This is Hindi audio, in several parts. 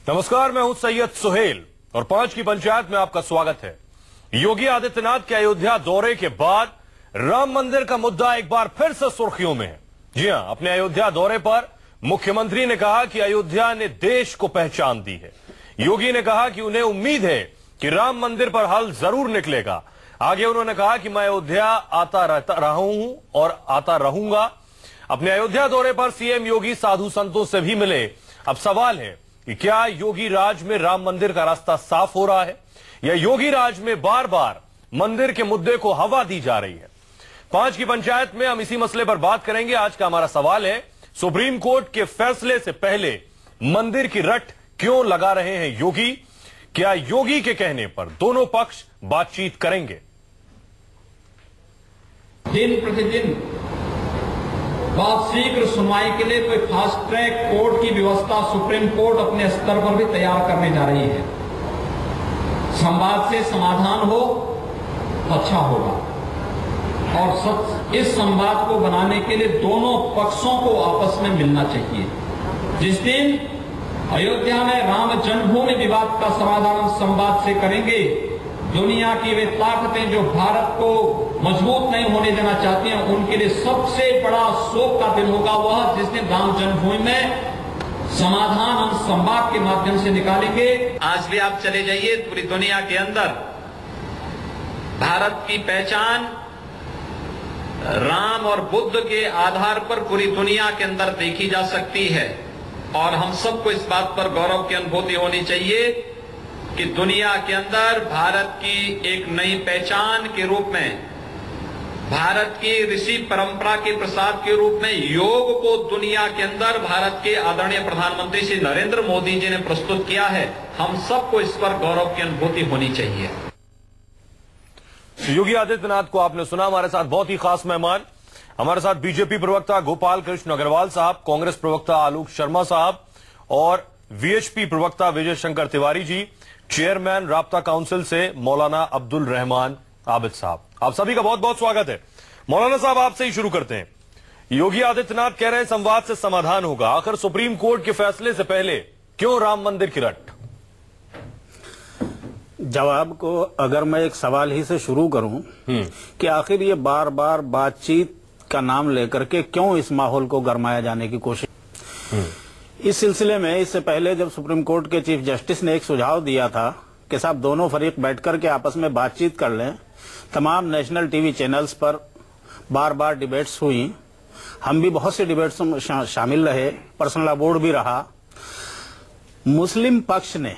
नमस्कार, मैं हूं सैयद सुहेल और 5 की पंचायत में आपका स्वागत है। योगी आदित्यनाथ के अयोध्या दौरे के बाद राम मंदिर का मुद्दा एक बार फिर से सुर्खियों में है। जी हां, अपने अयोध्या दौरे पर मुख्यमंत्री ने कहा कि अयोध्या ने देश को पहचान दी है। योगी ने कहा कि उन्हें उम्मीद है कि राम मंदिर पर हल जरूर निकलेगा। आगे उन्होंने कहा कि मैं अयोध्या आता रहा हूं और आता रहूंगा। अपने अयोध्या दौरे पर सीएम योगी साधु संतों से भी मिले। अब सवाल है कि क्या योगी राज में राम मंदिर का रास्ता साफ हो रहा है या योगी राज में बार बार मंदिर के मुद्दे को हवा दी जा रही है। 5 की पंचायत में हम इसी मसले पर बात करेंगे। आज का हमारा सवाल है, सुप्रीम कोर्ट के फैसले से पहले मंदिर की रट क्यों लगा रहे हैं योगी? क्या योगी के कहने पर दोनों पक्ष बातचीत करेंगे? दिन प्रतिदिन बहुत शीघ्र सुनवाई के लिए कोई फास्ट ट्रैक कोर्ट की व्यवस्था सुप्रीम कोर्ट अपने स्तर पर भी तैयार करने जा रही है। संवाद से समाधान हो अच्छा होगा और इस संवाद को बनाने के लिए दोनों पक्षों को आपस में मिलना चाहिए। जिस दिन अयोध्या में राम जन्मभूमि विवाद का समाधान संवाद से करेंगे, दुनिया की वे ताकतें जो भारत को मजबूत नहीं होने देना चाहती हैं, उनके लिए सबसे बड़ा शोक का दिन होगा वह जिस दिन राम जन्मभूमि में समाधान हम संवाद के माध्यम से निकालेंगे। आज भी आप चले जाइए, पूरी दुनिया के अंदर भारत की पहचान राम और बुद्ध के आधार पर पूरी दुनिया के अंदर देखी जा सकती है और हम सबको इस बात पर गौरव की अनुभूति होनी चाहिए कि दुनिया के अंदर भारत की एक नई पहचान के रूप में, भारत की ऋषि परंपरा के प्रसाद के रूप में योग को दुनिया के अंदर भारत के आदरणीय प्रधानमंत्री श्री नरेंद्र मोदी जी ने प्रस्तुत किया है। हम सबको इस पर गौरव की अनुभूति होनी चाहिए। योगी आदित्यनाथ को आपने सुना। हमारे साथ बहुत ही खास मेहमान, हमारे साथ बीजेपी प्रवक्ता गोपाल कृष्ण अग्रवाल साहब, कांग्रेस प्रवक्ता आलोक शर्मा साहब और वीएचपी प्रवक्ता विजय शंकर तिवारी जी, चेयरमैन राब्ता काउंसिल से मौलाना अब्दुल रहमान आबिद साहब। आप सभी का बहुत बहुत स्वागत है। मौलाना साहब, आपसे ही शुरू करते हैं। योगी आदित्यनाथ कह रहे हैं संवाद से समाधान होगा। आखिर सुप्रीम कोर्ट के फैसले से पहले क्यों राम मंदिर की रट? जवाब को अगर मैं एक सवाल ही से शुरू करूं कि आखिर ये बार बार बातचीत का नाम लेकर के क्यों इस माहौल को गरमाया जाने की कोशिश। इस सिलसिले में इससे पहले जब सुप्रीम कोर्ट के चीफ जस्टिस ने एक सुझाव दिया था कि साहब दोनों फरीक बैठकर के आपस में बातचीत कर लें, तमाम नेशनल टीवी चैनल्स पर बार बार डिबेट्स हुई, हम भी बहुत से डिबेट्स में शामिल रहे, पर्सनल बोर्ड भी रहा। मुस्लिम पक्ष ने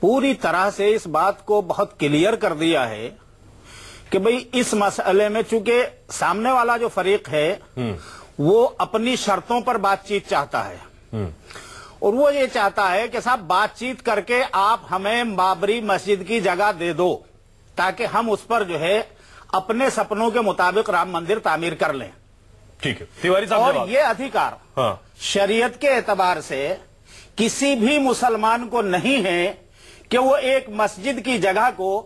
पूरी तरह से इस बात को बहुत क्लियर कर दिया है कि भाई इस मसले में चूंकि सामने वाला जो फरीक है वो अपनी शर्तों पर बातचीत चाहता है और वो ये चाहता है कि साहब बातचीत करके आप हमें बाबरी मस्जिद की जगह दे दो ताकि हम उस पर जो है अपने सपनों के मुताबिक राम मंदिर तामीर कर लें। ठीक है तिवारी साहब, और ये अधिकार शरीयत के एतबार से किसी भी मुसलमान को नहीं है कि वो एक मस्जिद की जगह को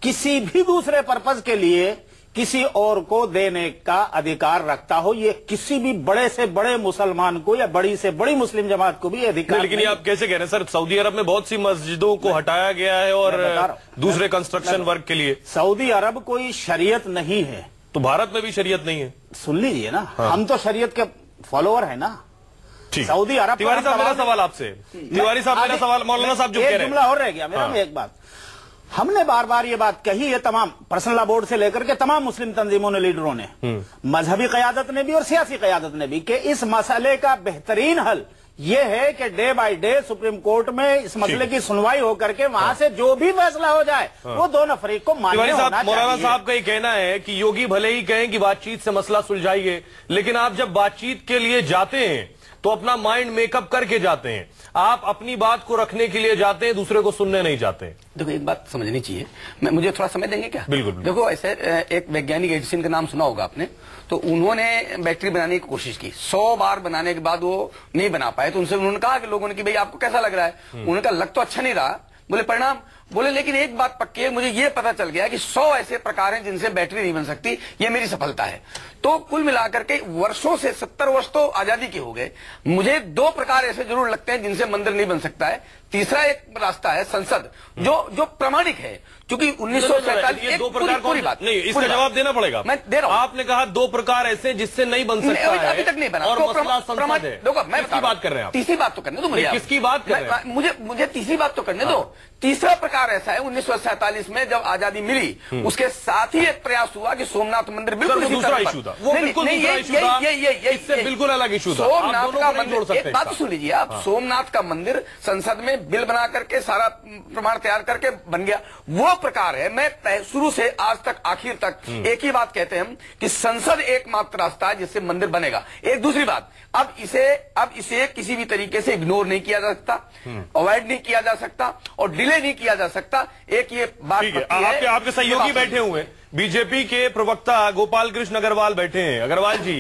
किसी भी दूसरे पर्पज के लिए किसी और को देने का अधिकार रखता हो। ये किसी भी बड़े से बड़े मुसलमान को या बड़ी से बड़ी मुस्लिम जमात को भी अधिकार। लेकिन ये आप कैसे कह रहे हैं सर? सऊदी अरब में बहुत सी मस्जिदों को हटाया गया है और दूसरे कंस्ट्रक्शन वर्क के लिए। सऊदी अरब कोई शरीयत नहीं है तो भारत में भी शरीयत नहीं है? सुन लीजिए ना, हम तो शरीयत के फॉलोअर है ना। सऊदी अरब। तिवारी साहब, मेरा सवाल आपसे, तिवारी साहब मेरा सवाल, मौलाना साहब जो कह रहे हैं, जुमला और रह गया मेरा में एक बात। हमने बार बार ये बात कही है, तमाम पर्सनल बोर्ड से लेकर के तमाम मुस्लिम तंजीमों ने, लीडरों ने, मजहबी क़यादत ने भी और सियासी क़यादत ने भी, कि इस मसले का बेहतरीन हल ये है कि day by day supreme court में इस मसले की सुनवाई होकर के वहां से जो भी फैसला हो जाए वो दोनों फरीक को मान्य होना चाहिए। मौलाना साहब का ये कहना है कि योगी भले ही कहें कि बातचीत से मसला सुलझाइए, लेकिन आप जब बातचीत के लिए जाते हैं तो अपना माइंड मेकअप करके जाते हैं। आप अपनी बात को रखने के लिए जाते हैं, दूसरे को सुनने नहीं जाते। देखो एक बात समझनी चाहिए, मुझे थोड़ा समय देंगे क्या? बिल्कुल। देखो ऐसे एक वैज्ञानिक एडिसन का नाम सुना होगा आपने, तो उन्होंने बैटरी बनाने की कोशिश की, 100 बार बनाने के बाद वो नहीं बना पाए, तो उन्होंने कहा कि लोगों ने कि भाई आपको कैसा लग रहा है? उन्होंने कहा लग तो अच्छा नहीं रहा। बोले परिणाम? बोले लेकिन एक बात पक्की है, मुझे ये पता चल गया कि 100 ऐसे प्रकार हैं जिनसे बैटरी नहीं बन सकती, ये मेरी सफलता है। तो कुल मिलाकर के वर्षों से 70 वर्ष तो आजादी के हो गए, मुझे 2 प्रकार ऐसे जरूर लगते हैं जिनसे मंदिर नहीं बन सकता है। तीसरा एक रास्ता है संसद, जो प्रमाणिक है, क्योंकि 1947 2 प्रकार पूरी बात नहीं, इसका जवाब देना पड़ेगा। मैं दे रहा हूं। आपने कहा 2 प्रकार ऐसे जिससे नहीं बन सकता है, अभी तक नहीं बना और तो मसला संसद है। देखो मैं किसकी बात कर रहे हैं आप? तीसरी बात तो करने दो मुझे। किसकी बात कर रहे हैं? मुझे तीसरी बात तो करने दो। तीसरा प्रकार ऐसा है, 1947 में जब आजादी मिली उसके साथ ही एक प्रयास हुआ कि सोमनाथ मंदिर बिल्कुल दूसरा इशू था, वो बिल्कुल दूसरा इशू था, इससे बिल्कुल अलग इशू था। सोमनाथ का मंदिर, एक बात सुन लीजिए आप, सोमनाथ का मंदिर संसद में बिल बना करके सारा प्रमाण तैयार करके बन गया, वो प्रकार है। मैं शुरू से आज तक आखिर तक एक ही बात कहते हैं हम कि संसद एकमात्र रास्ता है जिससे मंदिर बनेगा। एक दूसरी बात, अब इसे किसी भी तरीके से इग्नोर नहीं किया जा सकता, अवॉइड नहीं किया जा सकता और डिले नहीं किया जा सकता। एक ये बात आपके सहयोगी बैठे हुए हैं, बीजेपी के प्रवक्ता गोपाल कृष्ण अग्रवाल बैठे हैं। अग्रवाल जी,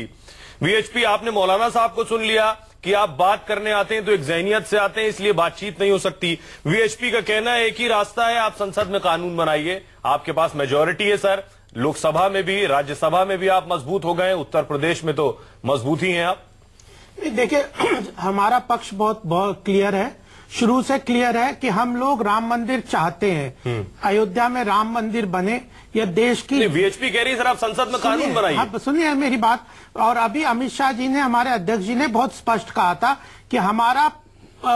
वीएचपी, आपने मौलाना साहब को सुन लिया कि आप बात करने आते हैं तो एक ज़हनियत से आते हैं, इसलिए बातचीत नहीं हो सकती। वीएचपी का कहना है एक ही रास्ता है, आप संसद में कानून बनाइए, आपके पास मेजॉरिटी है सर, लोकसभा में भी राज्यसभा में भी आप मजबूत हो गए, उत्तर प्रदेश में तो मजबूत ही हैं आप। देखिए, हमारा पक्ष बहुत क्लियर है, शुरू से क्लियर है कि हम लोग राम मंदिर चाहते हैं, अयोध्या में राम मंदिर बने, यह देश की। वीएचपी कह रही है सर आप संसद में कानून बनाइए। आप सुनिए मेरी बात। और अभी अमित शाह जी ने, हमारे अध्यक्ष जी ने बहुत स्पष्ट कहा था कि हमारा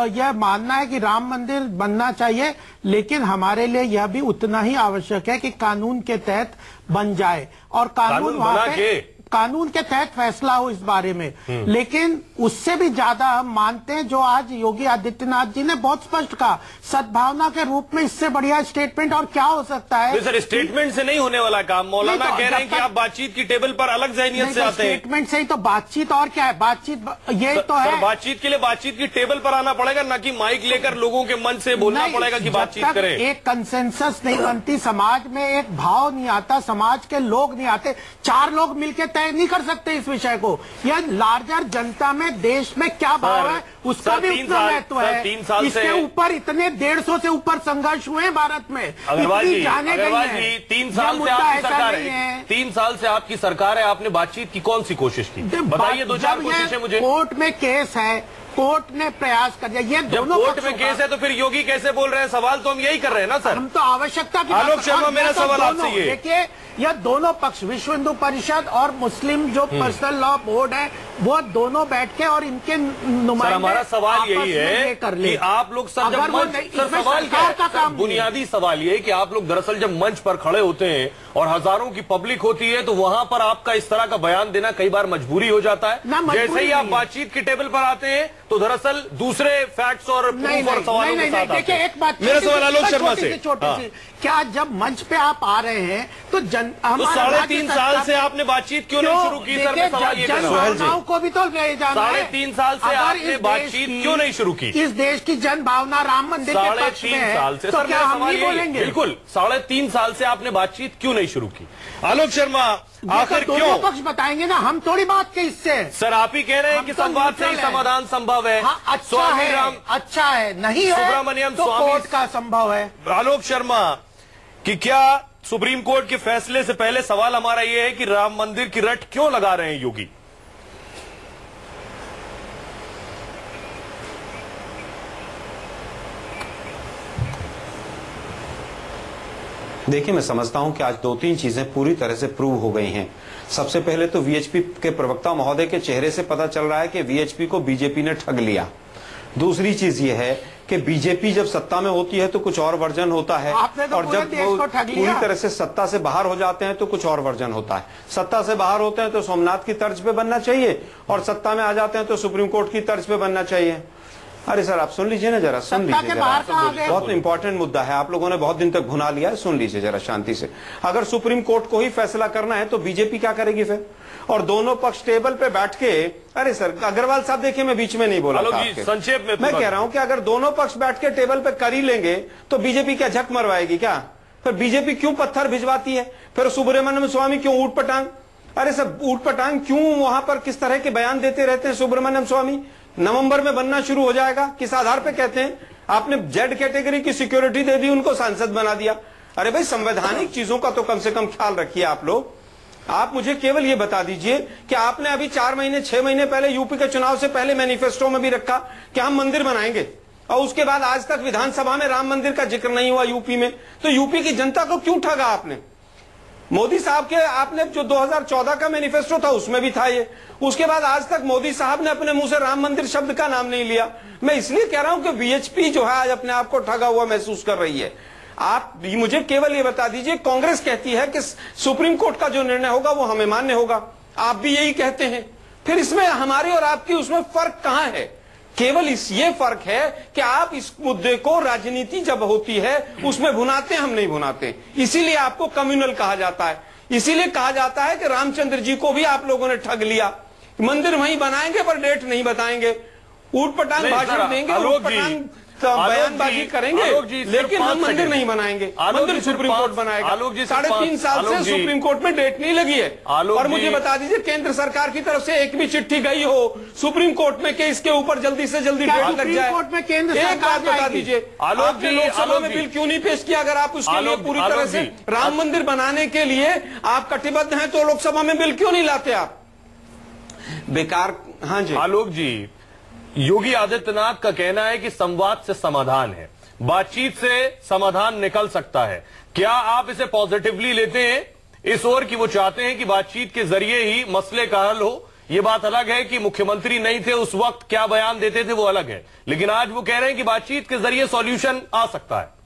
यह मानना है कि राम मंदिर बनना चाहिए, लेकिन हमारे लिए यह भी उतना ही आवश्यक है कि कानून के तहत बन जाए और कानून वहां पे कानून के तहत फैसला हो इस बारे में। लेकिन उससे भी ज्यादा हम मानते हैं जो आज योगी आदित्यनाथ जी ने बहुत स्पष्ट कहा, सद्भावना के रूप में इससे बढ़िया स्टेटमेंट और क्या हो सकता है। सर स्टेटमेंट से नहीं होने वाला काम, मौलाना कह रहे हैं कि आप बातचीत की टेबल पर अलग ज़हनियत से आते हैं। स्टेटमेंट से ही तो बातचीत, और क्या है बातचीत, ये तो है। बातचीत के लिए बातचीत की टेबल पर आना पड़ेगा, न कि माइक लेकर लोगों के मन से बोलना पड़ेगा कि बातचीत करें। एक कंसेंसस नहीं बनती, समाज में एक भाव नहीं आता, समाज के लोग नहीं आते, 4 लोग मिलकर तय नहीं कर सकते इस विषय को। यह लार्जर जनता में, देश में क्या भाव है उसका भी उतना महत्व है। 3 साल इसके ऊपर इतने 150 से ऊपर संघर्ष हुए हैं भारत में, अग्रवाल जी, जाने गई है। 3 साल से आपकी सरकार है, 3 साल से आपकी सरकार है, आपने बातचीत की कौन सी कोशिश की? बताइए 2-4 कोशिशें मुझे। कोर्ट में केस है, कोर्ट ने प्रयास कर दिया, ये दोनों कोर्ट में केस है तो फिर योगी कैसे बोल रहे हैं? सवाल तो हम यही कर रहे हैं ना सर। हम तो आवश्यकता की आलोक शर्मा, मेरा सवाल आपसे ये, देखिए यह दोनों पक्ष, विश्व हिंदू परिषद और मुस्लिम जो पर्सनल लॉ बोर्ड है, वो दोनों बैठ के और इनके नुमाइंदे, हमारा सवाल यही है कि आप लोग सर जब मंच, सर सवाल क्या, बुनियादी सवाल ये है कि आप लोग दरअसल जब मंच पर खड़े होते हैं और हजारों की पब्लिक होती है तो वहां पर आपका इस तरह का बयान देना कई बार मजबूरी हो जाता है। जैसे ही आप बातचीत की टेबल पर आते हैं तो दरअसल दूसरे फैक्ट्स और प्रूफ और सवालों के साथ आते हैं। एक बात, मेरा सवाल आलोक शर्मा से, छोटी सी, क्या जब मंच पे आप आ रहे हैं तो 3.5 साल से आपने बातचीत क्यों नहीं शुरू की? सर मैं सवाल ये कर रहा हूं, को भी तो ले जाना है। 3.5 साल से आपने बातचीत क्यों नहीं शुरू की? इस देश की जन भावना राम मंदिर के पक्ष में है, 3.5 साल से, तो क्या हम नहीं बोलेंगे? बिल्कुल, 3.5 साल से आपने बातचीत क्यों नहीं शुरू की? आलोक शर्मा, आखिर क्यों? पक्ष बताएंगे ना, हम थोड़ी बात के इससे। सर आप ही कह रहे हैं कि संवाद से ही समाधान संभव है। हाँ, अच्छा है, नहीं है सुब्रमण्यम तो कोर्ट का संभव है। आलोक शर्मा, कि क्या सुप्रीम कोर्ट के फैसले से पहले सवाल हमारा यह है कि राम मंदिर की रट क्यों लगा रहे हैं योगी? देखिए, मैं समझता हूं कि आज 2-3 चीजें पूरी तरह से प्रूव हो गई हैं। सबसे पहले तो वीएचपी के प्रवक्ता महोदय के चेहरे से पता चल रहा है कि वीएचपी को बीजेपी ने ठग लिया। दूसरी चीज यह है कि बीजेपी जब सत्ता में होती है तो कुछ और वर्जन होता है, तो और जब वो पूरी तरह से सत्ता से बाहर हो जाते हैं तो कुछ और वर्जन होता है। सत्ता से बाहर होते हैं तो सोमनाथ की तर्ज पे बनना चाहिए, और सत्ता में आ जाते हैं तो सुप्रीम कोर्ट की तर्ज पे बनना चाहिए। अरे सर आप सुन लीजिए ना जरा, सुन लीजिए जरा, बहुत इंपॉर्टेंट मुद्दा है, आप लोगों ने बहुत दिन तक भुना लिया है, सुन लीजिए जरा शांति से। अगर सुप्रीम कोर्ट को ही फैसला करना है तो बीजेपी क्या करेगी फिर? और दोनों पक्ष टेबल पे बैठ के, अरे सर अग्रवाल साहब देखिए मैं बीच में नहीं बोला था, संक्षेप में मैं कह रहा हूं कि अगर दोनों पक्ष बैठ के टेबल पे कर ही लेंगे तो बीजेपी क्या झक मरवाएगी क्या? फिर बीजेपी क्यों पत्थर भिजवाती है? फिर सुब्रमण्यम स्वामी क्यों ऊट पटांग? अरे सब ऊट पटांग क्यों वहां पर किस तरह के बयान देते रहते हैं सुब्रमण्यम स्वामी? नवंबर में बनना शुरू हो जाएगा, किस आधार पे कहते हैं? आपने जेड कैटेगरी की सिक्योरिटी दे दी, उनको सांसद बना दिया। अरे भाई, संवैधानिक चीजों का तो कम से कम ख्याल रखिए आप लोग। आप मुझे केवल ये बता दीजिए कि आपने अभी 4 महीने 6 महीने पहले यूपी के चुनाव से पहले मैनिफेस्टो में भी रखा कि हम मंदिर बनाएंगे, और उसके बाद आज तक विधानसभा में राम मंदिर का जिक्र नहीं हुआ यूपी में। तो यूपी की जनता को क्यों ठगा आपने? मोदी साहब के आपने जो 2014 का मैनिफेस्टो था उसमें भी था ये। उसके बाद आज तक मोदी साहब ने अपने मुंह से राम मंदिर शब्द का नाम नहीं लिया। मैं इसलिए कह रहा हूं कि बीएचपी जो है आज अपने आप को ठगा हुआ महसूस कर रही है। आप मुझे केवल ये बता दीजिए, कांग्रेस कहती है कि सुप्रीम कोर्ट का जो निर्णय होगा वो हमें मान्य होगा, आप भी यही कहते हैं। फिर इसमें हमारी और आपकी उसमें फर्क कहां है? केवल ये फर्क है कि आप इस मुद्दे को राजनीति जब होती है उसमें भुनाते, हम नहीं भुनाते। इसीलिए आपको कम्युनल कहा जाता है। इसीलिए कहा जाता है कि रामचंद्र जी को भी आप लोगों ने ठग लिया। मंदिर वहीं बनाएंगे पर डेट नहीं बताएंगे, ऊट पटांग भाषण देंगे, ऊट पटांग बयानबाजी करेंगे, लेकिन हम मंदिर नहीं बनाएंगे। मंदिर सुप्रीम कोर्ट बनाएगा। 3.5 साल से सुप्रीम कोर्ट में डेट नहीं लगी है। और मुझे बता दीजिए, केंद्र सरकार की तरफ से एक भी चिट्ठी गई हो सुप्रीम कोर्ट में कि इसके ऊपर जल्दी से जल्दी डेट लग जाए? कोर्ट में केंद्र एक बात बता दीजिए, आपने लोकसभा में बिल क्यों नहीं पेश किया? अगर आप उसके लिए पूरी तरह से राम मंदिर बनाने के लिए आप कटिबद्ध हैं तो लोकसभा में बिल क्यों नहीं लाते आप? बेकार। हाँ जी आलोक जी, योगी आदित्यनाथ का कहना है कि संवाद से समाधान है, बातचीत से समाधान निकल सकता है। क्या आप इसे पॉजिटिवली लेते हैं इस ओर कि वो चाहते हैं कि बातचीत के जरिए ही मसले का हल हो? ये बात अलग है कि मुख्यमंत्री नहीं थे उस वक्त क्या बयान देते थे वो अलग है, लेकिन आज वो कह रहे हैं कि बातचीत के जरिए सॉल्यूशन आ सकता है।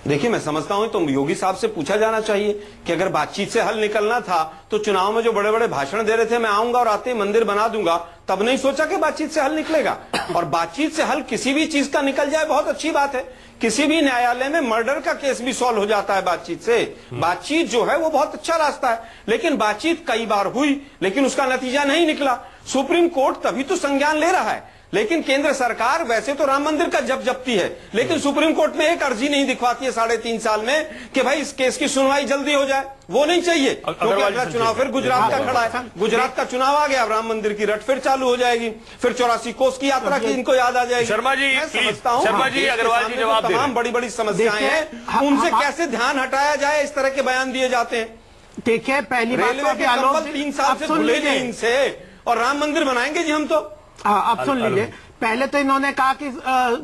देखिए, मैं समझता हूं तो योगी साहब से पूछा जाना चाहिए कि अगर बातचीत से हल निकलना था तो चुनाव में जो बड़े बड़े भाषण दे रहे थे, मैं आऊंगा और आते ही मंदिर बना दूंगा, तब नहीं सोचा कि बातचीत से हल निकलेगा? और बातचीत से हल किसी भी चीज का निकल जाए बहुत अच्छी बात है। किसी भी न्यायालय में मर्डर का केस भी सॉल्व हो जाता है बातचीत से। बातचीत जो है वो बहुत अच्छा रास्ता है। लेकिन बातचीत कई बार हुई लेकिन उसका नतीजा नहीं निकला। सुप्रीम कोर्ट तभी तो संज्ञान ले रहा है, लेकिन केंद्र सरकार वैसे तो राम मंदिर का जप्ती है, लेकिन सुप्रीम कोर्ट में एक अर्जी नहीं दिखवाती है 3.5 साल में कि भाई इस केस की सुनवाई जल्दी हो जाए। वो नहीं चाहिए, क्योंकि अगला चुनाव फिर गुजरात का खड़ा है। गुजरात का चुनाव आ गया, राम मंदिर की रट फिर चालू हो जाएगी, फिर 84 कोस की यात्रा की इनको याद आ जाएगी। शर्मा जी, समझता हूँ शर्मा जी, अग्रवाल जी जवाब तमाम बड़ी बड़ी समस्याएं हैं, उनसे कैसे ध्यान हटाया जाए, इस तरह के बयान दिए जाते हैं। देखिए, पहली बात रेलवे के कंबल 3 साल से खुले नहीं इनसे, और राम मंदिर बनाएंगे जी हम तो। अब सुन लीजिए, पहले तो इन्होंने कहा कि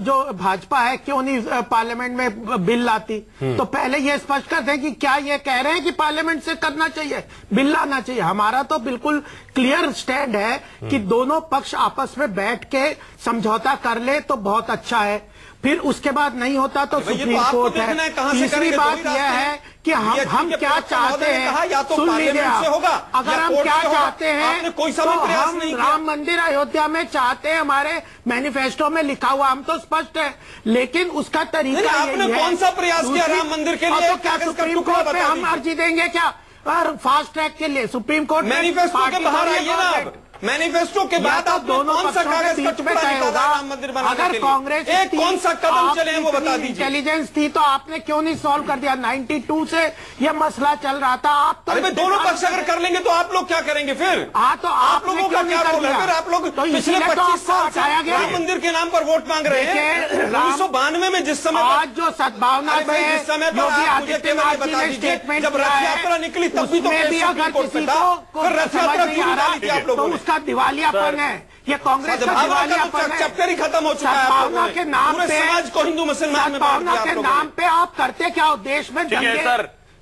जो भाजपा है क्यों नहीं पार्लियामेंट में बिल लाती, तो पहले ये स्पष्ट करते हैं कि क्या ये कह रहे हैं कि पार्लियामेंट से करना चाहिए, बिल लाना चाहिए। हमारा तो बिल्कुल क्लियर स्टैंड है कि दोनों पक्ष आपस में बैठ के समझौता कर ले तो बहुत अच्छा है, फिर उसके बाद नहीं होता तो सुप्रीम कोर्ट है। तीसरी बात यह है कि हम क्या चाहते हैं, तो सुन लीजिए, अगर हम क्या चाहते हैं कोई तो हम राम मंदिर अयोध्या में चाहते हैं, हमारे मैनिफेस्टो में लिखा हुआ, हम तो स्पष्ट है, लेकिन उसका तरीका आपने कौन सा प्रयास किया राम मंदिर के लिए? तो क्या सुप्रीम कोर्ट पे हम अर्जी देंगे क्या और फास्ट ट्रैक के लिए? सुप्रीम कोर्ट मैनिफेस्टो के बाहर आइए ना, मैनिफेस्टो के बाद आप दोनों कौन सा कागज का टुकड़ा निकाला राम मंदिर बनाने के लिए? अगर कांग्रेस एक कौन सा कदम चले हैं वो बता दीजिए। इंटेलिजेंस थी तो आपने क्यों नहीं सॉल्व कर दिया? 92 से ये मसला चल रहा था। आप तो अरे दोनों पक्ष अगर कर लेंगे तो आप लोग क्या करेंगे फिर? तो आप लोगों का क्या रोल है फिर? आप लोग पिछले 25 साल से राम मंदिर के नाम पर वोट मांग रहे हैं। 1992 में जिस समय आज जो सद्भावना जिस समय योगी आदित्यनाथ जी ने स्टेटमेंट, जब रथ यात्रा निकली तब भी तो अगर किसी को रथ यात्रा क्यों निकाली थी आप लोगों ने? उसका दिवालियापन है, ये कांग्रेस का दिवालियापन है। चैप्टर ही खत्म हो चुका है। सद्भावना के नाम पे, समाज को हिंदू मुसलमान में बांट दिया आप लोगों ने। नाम पे आप करते क्या हो? देश में दंगे,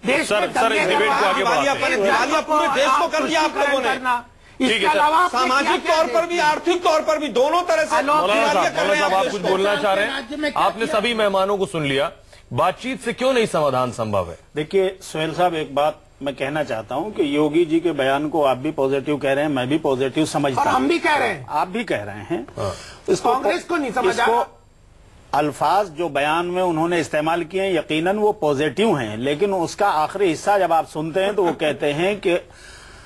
देश में दंगे, दिवालिया पूरे देश को कर दिया आप लोगों ने। इसके अलावा सामाजिक तौर पर भी, आर्थिक तौर पर भी, दोनों तरह से। मौलाना साहब आप कुछ बोलना चाह रहे हैं? आपने सभी मेहमानों को सुन लिया, बातचीत से क्यों नहीं समाधान संभव है? देखिए सोहेल साहब, एक बात मैं कहना चाहता हूं कि योगी जी के बयान को आप भी पॉजिटिव कह रहे हैं, मैं भी पॉजिटिव समझता हूं, हम भी कह रहे हैं, आप भी कह रहे हैं। इसको कांग्रेस को नहीं समझ इसको अल्फाज जो बयान में उन्होंने इस्तेमाल किए हैं यकीनन वो पॉजिटिव हैं, लेकिन उसका आखिरी हिस्सा जब आप सुनते हैं तो वो कहते हैं कि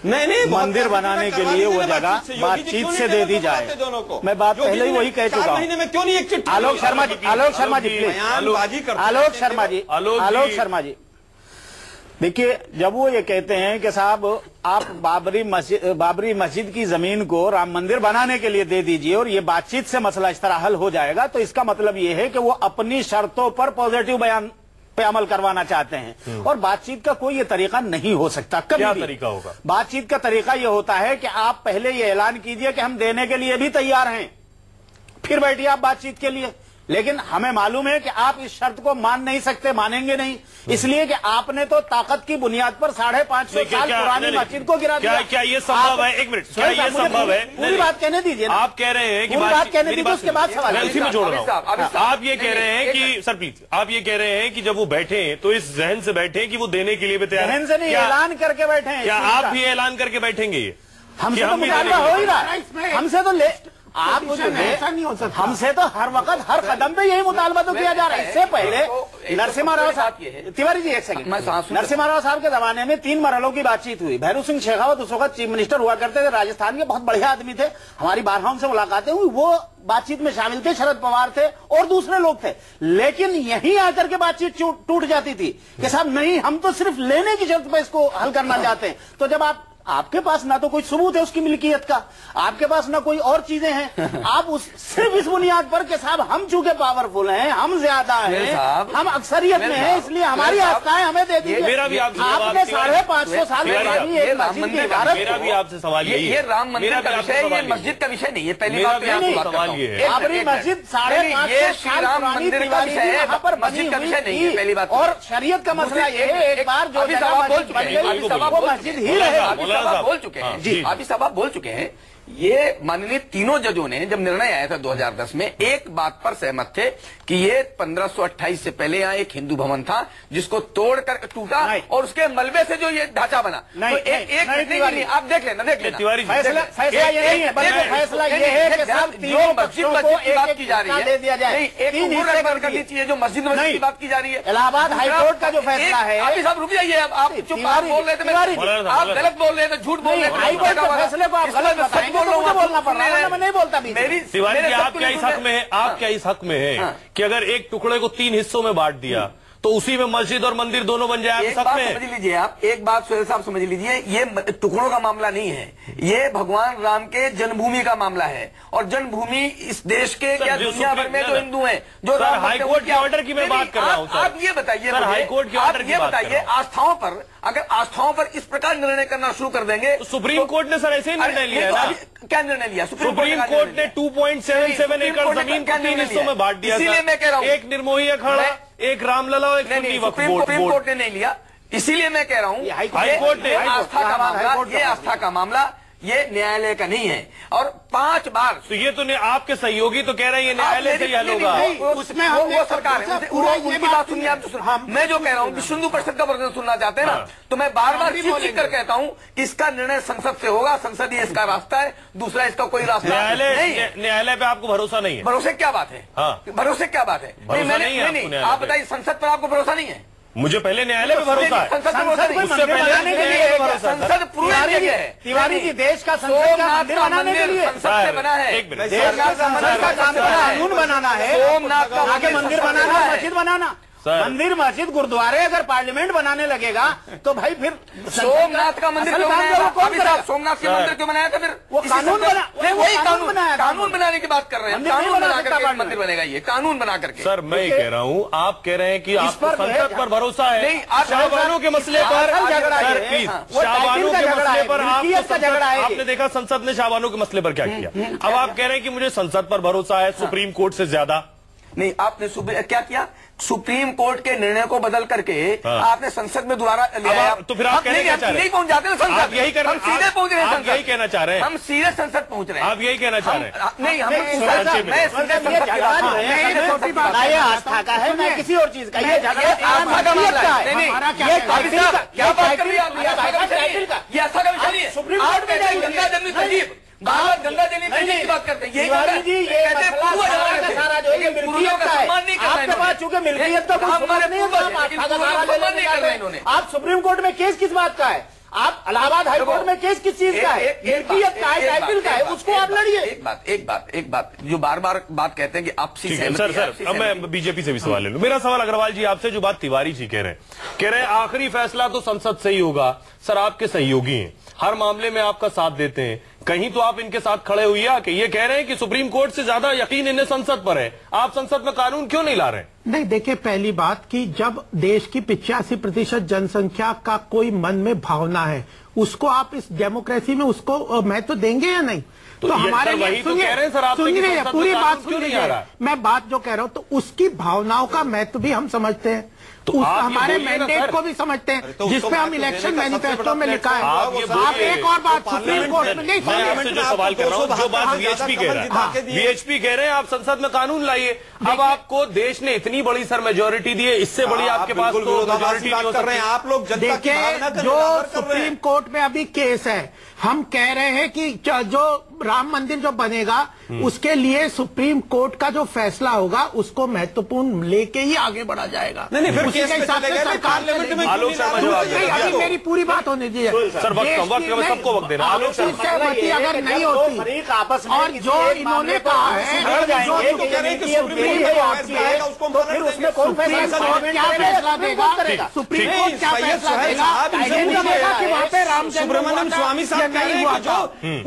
नहीं मंदिर बनाने के लिए वो जगह बातचीत से दे दी जाए। मैं बात पहले ही वही कह चुका हूँ। आलोक शर्मा जी, आलोक शर्मा जी प्लीज, आलोक शर्मा जी, आलोक शर्मा जी, देखिए जब वो ये कहते हैं कि साहब आप बाबरी मस्जिद की जमीन को राम मंदिर बनाने के लिए दे दीजिए और ये बातचीत से मसला इस तरह हल हो जाएगा, तो इसका मतलब ये है कि वो अपनी शर्तों पर पॉजिटिव बयान पे अमल करवाना चाहते हैं। और बातचीत का कोई ये तरीका नहीं हो सकता। कभी क्या भी तरीका होगा? बातचीत का तरीका ये होता है कि आप पहले ये ऐलान कीजिए कि हम देने के लिए भी तैयार हैं, फिर बैठिए आप बातचीत के लिए। लेकिन हमें मालूम है कि आप इस शर्त को मान नहीं सकते, मानेंगे नहीं, इसलिए कि आपने तो ताकत की बुनियाद पर 550 साल पुरानी मस्जिद को गिरा दिया। क्या ये संभव है? एक मिनट, क्या ये संभव है? पूरी बात कहने दीजिए। आप कह रहे हैं कि बात कहने दीजिए, उसके बाद सवाल उसी में जोड़ रहा हूं। आप ये कह रहे हैं कि सर प्लीज, आप ये कह रहे हैं कि जब वो बैठे तो इस जहन से बैठे कि वो देने के लिए भी तैयार, जहन से नहीं, ऐलान करके बैठे हैं। क्या आप भी ऐलान करके बैठेंगे? हमसे तो मुकाबला हो ही रहा है, हमसे तो आप ऐसा नहीं हो सकता। हमसे तो हर वक्त हर कदम पे यही मुतालबा तो किया जा रहा है। इससे पहले नरसिम्हा राव साहब, तिवारी जी एक सेकंड, नरसिम्हा राव साहब के जमाने में 3 मरहलों की बातचीत हुई। भैरू सिंह शेखावत उस वक्त चीफ मिनिस्टर हुआ करते थे, राजस्थान के बहुत बढ़िया आदमी थे, हमारी बारहा उनसे मुलाकातें हुई, वो बातचीत में शामिल थे, शरद पवार थे और दूसरे लोग थे। लेकिन यहीं आकर के बातचीत टूट जाती थी कि साहब नहीं, हम तो सिर्फ लेने की शर्त पर इसको हल करना चाहते हैं। तो जब आपके पास ना तो कोई सबूत है उसकी मिल्कियत का, आपके पास ना कोई और चीजें हैं, आप सिर्फ इस बुनियाद पर कि साहब हम चूंकि पावरफुल हैं, हम ज्यादा हैं, हम अक्सरियत में हैं, इसलिए हमारी आस्थाएं हमें दे दीजिए। मेरा भी आपसे आपने 550 साल पुरानी एक मस्जिद की इबारत, मेरा भी आपसे सवाल यही है। ये राम मंदिर का विषय, ये मस्जिद का विषय नहीं है। पहली बात सवाल ये है, बाबरी मस्जिद 550 साल पुरानी दीवारी थी, वहां पर मस्जिद का विषय नहीं है। पहली बात और शरीयत का मसला ये है, एक बार जो वो मस्जिद ही रहेगा। बोल चुके हैं जी, अभी सब आप बोल चुके हैं। ये माननीय तीनों जजों ने जब निर्णय आया था 2010 में, एक बात पर सहमत थे कि ये 1528 से पहले यहाँ एक हिंदू भवन था जिसको तोड़कर टूटा और उसके मलबे से जो ये ढांचा बना। नहीं, तो नहीं, आप देख लेना, देख लेना। फैसला ये नहीं है, बल्कि फैसला ये है कि साहब तीनों मस्जिद की बात की जा रही है, दे दिया जाए, एक करनी चाहिए जो मस्जिद की बात की जा रही है। इलाहाबाद हाईकोर्ट का जो फैसला है, अभी साहब रुक जाइए, आप चुप, आप बोल रहे थे, आप गलत बोल रहे थे, झूठ बोल रहे थे, हाईकोर्ट के फैसले को आप गलत बताएंगे, बोलना पड़ रहा है, मैं नहीं बोलता। तिवारी जी, आप क्या इस हक में है, आप क्या इस हक में है कि अगर एक टुकड़े को 3 हिस्सों में बांट दिया तो उसी में मस्जिद और मंदिर दोनों बन जाए? एक बात समझ लीजिए, आप एक बात सुहेल साहब समझ लीजिए, ये टुकड़ों का मामला नहीं है, ये भगवान राम के जन्मभूमि का मामला है। और जन्मभूमि इस देश के क्या दुनिया भर में जो हिंदू हैं, जो हाईकोर्ट के ऑर्डर की मैं बात कर रहा हूं। आप ये बताइए, हाईकोर्ट के ऑर्डर ये बताइए, आस्थाओं पर अगर आस्थाओं पर इस प्रकार निर्णय करना शुरू कर देंगे तो सुप्रीम कोर्ट ने सर ऐसे ही निर्णय लिया ना? क्या निर्णय लिया सुप्रीम कोर्ट ने? 2.77 एकड़ जमीन को 3 हिस्सों में बांट दिया। इसीलिए मैं कह रहा हूं, एक निर्मोही अखाड़ा, एक रामलला और एक सुन्नी वक्फ बोर्ड। सुप्रीम कोर्ट ने नहीं लिया, इसीलिए मैं कह रहा हूं हाईकोर्ट ने आस्था का मामला, ये आस्था का मामला, ये न्यायालय का नहीं है। और 5 बार तो ये तो आपके सहयोगी तो कह रहे हैं ये न्यायालय से ही हल होगा। उसमें वो सरकार है, उनकी बात सुनिए आप। मैं जो कह रहा हूँ विश्व हिंदू परिषद का वर्जन सुनना चाहते हैं ना, तो मैं बार बार चीख कर कहता हूँ कि इसका निर्णय संसद से होगा, संसद ही इसका रास्ता है, दूसरा इसका कोई रास्ता नहीं है। न्यायालय पे आपको भरोसा नहीं है? भरोसे क्या बात है? भरोसे क्या बात है? नहीं, आप बताइए, संसद पर आपको भरोसा नहीं है? मुझे पहले न्यायालय पे भरोसा है। संसद बनाने के लिए तिवारी जी, देश का सोमनाथ का मंदिर संसद से बना है, कानून बनाना है, सोमनाथ का आगे मंदिर बनाना, मस्जिद बनाना, मंदिर मस्जिद गुरुद्वारे अगर पार्लियामेंट बनाने लगेगा तो भाई फिर सोमनाथ का मंदिर क्यों बनाया? सोमनाथ के मंदिर क्यों बनाया था? फिर वो कानून बना, वही कानून बनाने की बात कर रहे हैं, कानून बना करके मंदिर बनेगा, ये कानून बना करके। सर मैं कह रहा हूँ, आप कह रहे हैं कि आपको संसद पर भरोसा है। नहीं, शाहबानों के मसले पर, शाहबानों के मसले पर आपने देखा संसद ने शाहबानों के मसले पर क्या किया। अब आप कह रहे हैं कि मुझे संसद पर भरोसा है सुप्रीम कोर्ट से ज्यादा। नहीं, आपने क्या किया? सुप्रीम कोर्ट के निर्णय को बदल करके आपने संसद में दोबारा लिया। तो फिर आप नहीं पहुंच जाते हैं संसद, यही कर, हम सीधे पहुंच रहे हैं, यही कहना चाह रहे हैं, हम सीधे संसद पहुंच रहे हैं। आप यही कहना चाह रहे हैं? नहीं, मैं आस्था का है, मैं किसी और चीज का, ये आस्था का मामला है। क्या बात कर रही है? ये आस्था का विषय नहीं है। सुप्रीम कोर्ट में जाएंगे, गंगा जमुनी तहजीब, गंगा जमुनी तहजीब की बात करते हैं। ये आपके पास चूंकि मिल्कियत का कोई सबूत नहीं है, आप सुप्रीम कोर्ट में केस किस बात का है? आप इलाहाबाद हाईकोर्ट में केस किस चीज का है? मिल्कियत का है, टाइटल का है, उसको आप लड़िए। एक बात जो बार बार बात कहते हैं कि आपसी सर अब मैं बीजेपी से भी सवाल ले लूं। मेरा सवाल अग्रवाल जी आपसे, जो बात तिवारी जी कह रहे हैं आखिरी फैसला तो संसद से ही होगा। सर आपके सहयोगी हैं, हर मामले में आपका साथ देते हैं, कहीं तो आप इनके साथ खड़े हुई आके ये कह रहे हैं कि सुप्रीम कोर्ट से ज्यादा यकीन इन्हें संसद पर है, आप संसद में कानून क्यों नहीं ला रहे? नहीं, देखिए पहली बात कि जब देश की 85% जनसंख्या का कोई मन में भावना है, उसको आप इस डेमोक्रेसी में उसको महत्व देंगे या नहीं? तो हमारे लिए सुनिए पूरी बात क्यों नहीं आ रहा? मैं बात जो कह रहा हूं तो उसकी भावनाओं का महत्व भी हम समझते हैं, तो हमारे मैंडेट को भी समझते हैं, जिसपे हम इलेक्शन मैनिफेस्टो में लिखा है। आप एक और बात सुप्रीम कोर्ट में नहीं, जो सवाल कर रहा हूं, जो बात वीएचपी कह रहा है, वीएचपी कह रहे हैं आप संसद में कानून लाइए। अब आपको देश ने इतनी बड़ी सर मेजोरिटी दी है, इससे बड़ी आपके पास तो मेजोरिटी नहीं हो सकती। आप लोग जनता की भावना का जो सुप्रीम कोर्ट में अभी केस है, हम कह रहे हैं कि जो राम मंदिर जो बनेगा उसके लिए सुप्रीम कोर्ट का जो फैसला होगा उसको महत्वपूर्ण लेके ही आगे बढ़ा जाएगा। नहीं फिर उसी के हिसाब से सरकार अभी मेरी पूरी बात होने दीजिए सर, सबको वक्त देना। सहमति अगर नहीं होती आपस में, और जो इन्होंने कहा है क्या फैसला देगा, सुप्रीम कोर्ट क्या फैसला देगा कि वहाँ पे राम सुब्रमण्यम स्वामी साहब नहीं हुआ था,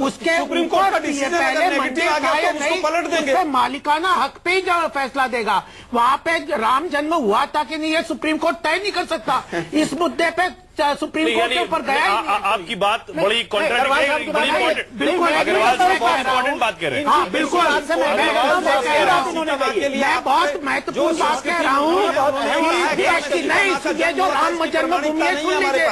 उसके सुप्रीम कोर्ट का डिसीजन पहले मंदिर आ गया तो उसको पलट देंगे। मालिकाना हक पे ही जो फैसला देगा, वहाँ पे राम जन्म हुआ था कि नहीं ये सुप्रीम कोर्ट तय नहीं कर सकता। इस मुद्दे पे सुप्रीम कोर्ट के ऊपर गया। आपकी बात बड़ी इंपॉर्टेंट बात कह रहे हैं। हाँ बिल्कुल, मैं बहुत महत्वपूर्ण बात कह रहा हूँ। नहीं, ये जो राम जन्मभूमि है, सुन लीजिए,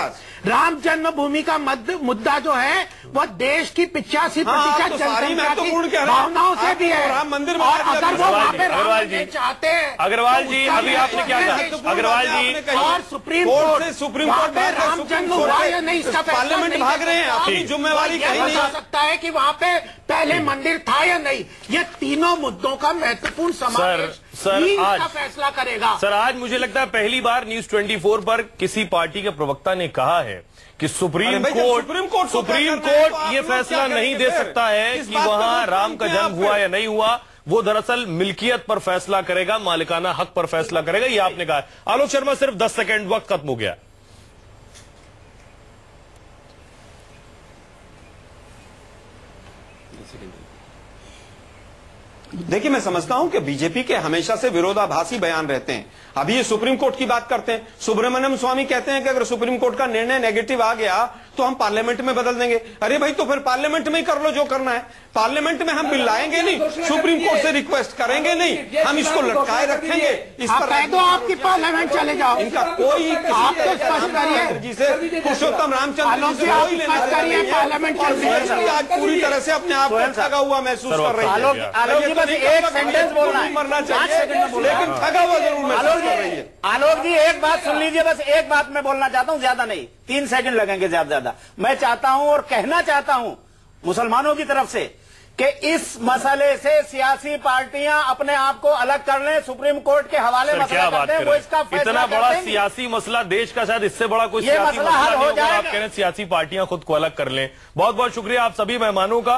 राम जन्मभूमि का मुद्दा जो है वह देश की 85% जनसंख्या की भावनाओं से भी है। राम मंदिर और अगर वो वहाँ पे राम मंदिर चाहते हैं, अग्रवाल जी अभी आपने क्या कहा? अग्रवाल जी और सुप्रीम कोर्ट में राम जन्म हुआ या नहीं इसका पार्लियामेंट भाग रहे हैं, अपनी जिम्मेवारी कहीं नहीं हो सकता है कि वहाँ पे पहले मंदिर था या नहीं। ये तीनों मुद्दों का महत्वपूर्ण समावेश आज फैसला करेगा। सर आज मुझे लगता है पहली बार न्यूज 24 पर किसी पार्टी के प्रवक्ता ने कहा है कि सुप्रीम कोर्ट ये फैसला नहीं दे सकता है कि वहां राम का जन्म हुआ या नहीं हुआ, वो दरअसल मिल्कियत पर फैसला करेगा, मालिकाना हक पर फैसला करेगा, ये आपने कहा। आलोक शर्मा सिर्फ 10 सेकंड, वक्त खत्म हो गया। देखिए मैं समझता हूं कि बीजेपी के हमेशा से विरोधाभासी बयान रहते हैं। अभी ये सुप्रीम कोर्ट की बात करते हैं, सुब्रमण्यम स्वामी कहते हैं कि अगर सुप्रीम कोर्ट का निर्णय नेगेटिव आ गया तो हम पार्लियामेंट में बदल देंगे। अरे भाई तो फिर पार्लियामेंट में ही कर लो जो करना है, पार्लियामेंट में हम बिल लाएंगे नहीं, सुप्रीम कोर्ट से रिक्वेस्ट करेंगे नहीं, हम इसको लटकाए रखेंगे। इस पर कह दो आपकी पार्लियामेंट चले जाओ, इनका कोई आप तो स्पष्ट करिए जी से पुरुषोत्तम रामचंद्र जी से कोई लेना करिए, पार्लियामेंट चल रही है। आज पूरी तरह से अपने आप को ठगा हुआ महसूस कर रही है। आलोक जी बस एक सेंटेंस बोलना है, मरना चाहिए लेकिन ठगा हुआ जरूर महसूस कर रही है। आलोक जी एक बात सुन लीजिए, बस एक बात मैं बोलना चाहता हूं, ज्यादा नहीं, 3 सेकंड लगेंगे ज्यादा। मैं चाहता हूं और कहना चाहता हूं मुसलमानों की तरफ से कि इस मसले से सियासी पार्टियां अपने आप को अलग कर लें, सुप्रीम कोर्ट के हवाले मसला कर दें, वो इसका फैसला इतना बड़ा सियासी मसला देश का, शायद इससे बड़ा कोई सियासी मसला नहीं होगा। आप कह रहे हैं सियासी पार्टियां खुद को अलग कर लें। बहुत बहुत शुक्रिया आप सभी मेहमानों का।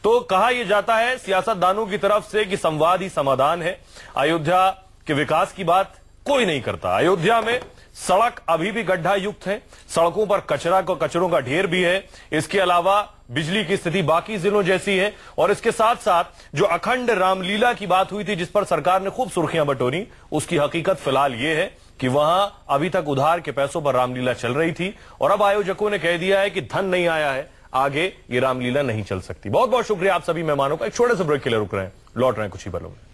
तो कहा यह जाता है सियासतदानों की तरफ से कि संवाद ही समाधान है। अयोध्या के विकास की बात कोई नहीं करता। अयोध्या में सड़क अभी भी गड्ढा युक्त है, सड़कों पर कचरों का ढेर भी है। इसके अलावा बिजली की स्थिति बाकी जिलों जैसी है। और इसके साथ साथ जो अखंड रामलीला की बात हुई थी, जिस पर सरकार ने खूब सुर्खियां बटोरी, उसकी हकीकत फिलहाल यह है कि वहां अभी तक उधार के पैसों पर रामलीला चल रही थी और अब आयोजकों ने कह दिया है कि धन नहीं आया है, आगे ये रामलीला नहीं चल सकती। बहुत बहुत शुक्रिया आप सभी मेहमानों का। एक छोटे से ब्रेक के लिए रुक रहे हैं, लौट रहे हैं कुछ ही पलों में।